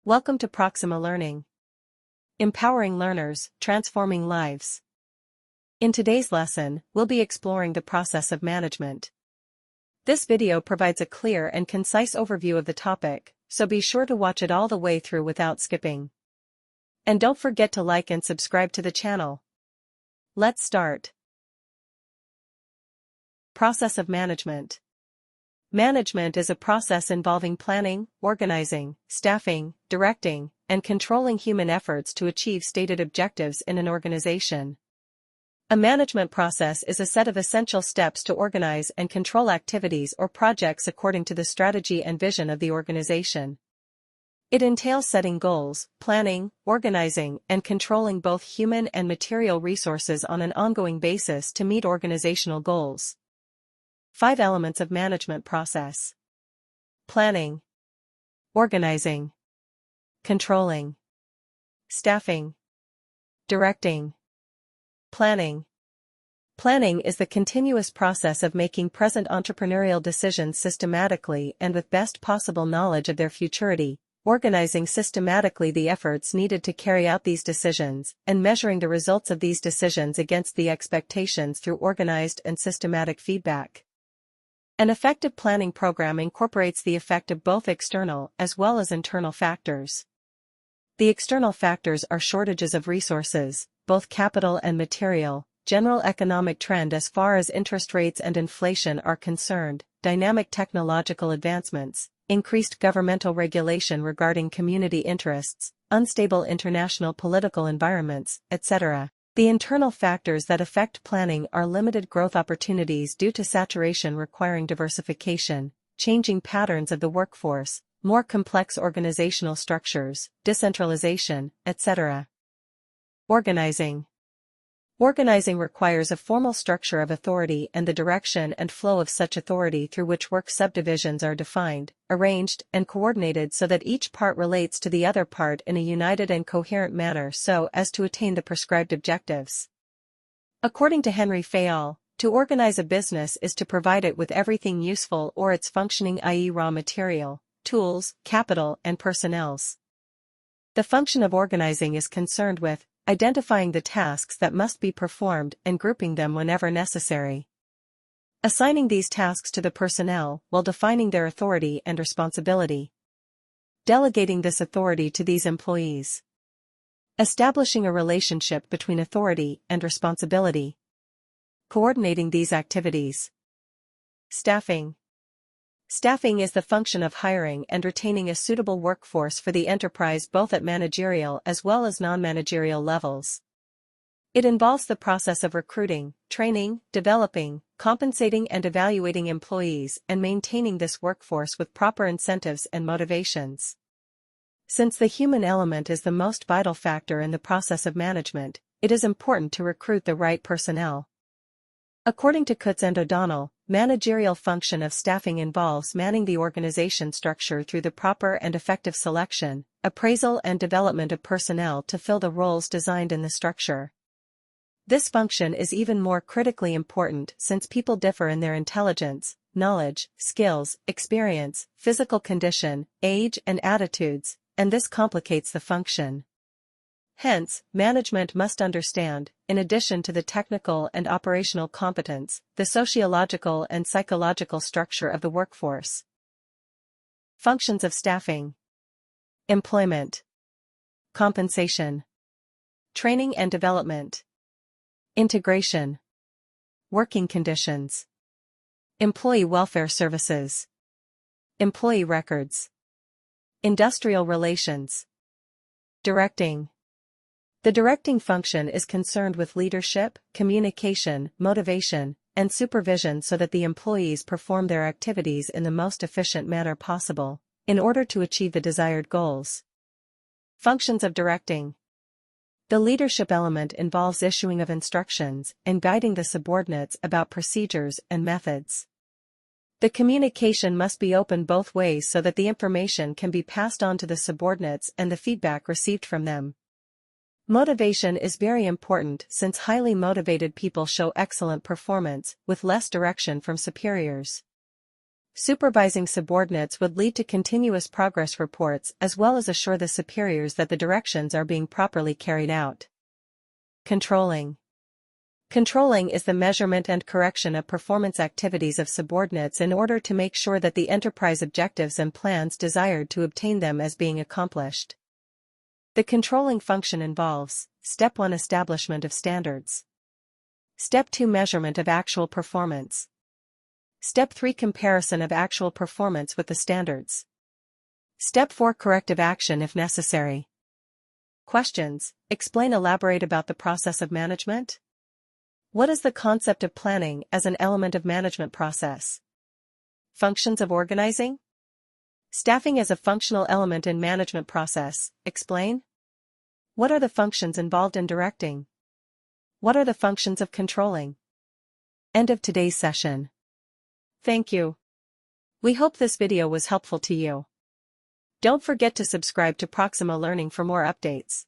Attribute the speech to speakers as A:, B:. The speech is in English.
A: Welcome to Proxima Learning. Empowering learners, transforming lives. In today's lesson, we'll be exploring the process of management. This video provides a clear and concise overview of the topic, so be sure to watch it all the way through without skipping. And don't forget to like and subscribe to the channel. Let's start. Process of management. Management is a process involving planning, organizing, staffing, directing, and controlling human efforts to achieve stated objectives in an organization. A management process is a set of essential steps to organize and control activities or projects according to the strategy and vision of the organization. It entails setting goals, planning, organizing, and controlling both human and material resources on an ongoing basis to meet organizational goals. 5 elements of management process: planning, organizing, controlling, staffing, directing. Planning. Planning is the continuous process of making present entrepreneurial decisions systematically and with best possible knowledge of their futurity, organizing systematically the efforts needed to carry out these decisions, and measuring the results of these decisions against the expectations through organized and systematic feedback. An effective planning program incorporates the effect of both external as well as internal factors. The external factors are shortages of resources, both capital and material, general economic trend as far as interest rates and inflation are concerned, dynamic technological advancements, increased governmental regulation regarding community interests, unstable international political environments, etc. The internal factors that affect planning are limited growth opportunities due to saturation requiring diversification, changing patterns of the workforce, more complex organizational structures, decentralization, etc. Organizing. Organizing requires a formal structure of authority and the direction and flow of such authority through which work subdivisions are defined, arranged, and coordinated so that each part relates to the other part in a united and coherent manner so as to attain the prescribed objectives. According to Henry Fayol, to organize a business is to provide it with everything useful or its functioning, i.e. raw material, tools, capital, and personnels. The function of organizing is concerned with identifying the tasks that must be performed and grouping them whenever necessary. Assigning these tasks to the personnel while defining their authority and responsibility. Delegating this authority to these employees. Establishing a relationship between authority and responsibility. Coordinating these activities. Staffing. Staffing is the function of hiring and retaining a suitable workforce for the enterprise both at managerial as well as non-managerial levels. It involves the process of recruiting, training, developing, compensating and evaluating employees and maintaining this workforce with proper incentives and motivations. Since the human element is the most vital factor in the process of management, it is important to recruit the right personnel. According to Coutts and O'Donnell, managerial function of staffing involves manning the organization structure through the proper and effective selection, appraisal and development of personnel to fill the roles designed in the structure. This function is even more critically important since people differ in their intelligence, knowledge, skills, experience, physical condition, age and attitudes, and this complicates the function. Hence, management must understand, in addition to the technical and operational competence, the sociological and psychological structure of the workforce. Functions of staffing. Employment. Compensation. Training and development. Integration. Working conditions. Employee welfare services. Employee records. Industrial relations. Directing. The directing function is concerned with leadership, communication, motivation, and supervision so that the employees perform their activities in the most efficient manner possible, in order to achieve the desired goals. Functions of directing. The leadership element involves issuing of instructions and guiding the subordinates about procedures and methods. The communication must be open both ways so that the information can be passed on to the subordinates and the feedback received from them. Motivation is very important since highly motivated people show excellent performance with less direction from superiors. Supervising subordinates would lead to continuous progress reports as well as assure the superiors that the directions are being properly carried out. Controlling. Controlling is the measurement and correction of performance activities of subordinates in order to make sure that the enterprise objectives and plans desired to obtain them as being accomplished. The controlling function involves: Step 1, establishment of standards. Step 2, measurement of actual performance. Step 3, comparison of actual performance with the standards. Step 4, corrective action if necessary. Questions: Explain, elaborate about the process of management. What is the concept of planning as an element of management process? Functions of organizing. Staffing as a functional element in management process, explain. What are the functions involved in directing? What are the functions of controlling? End of today's session. Thank you. We hope this video was helpful to you. Don't forget to subscribe to Proxima Learning for more updates.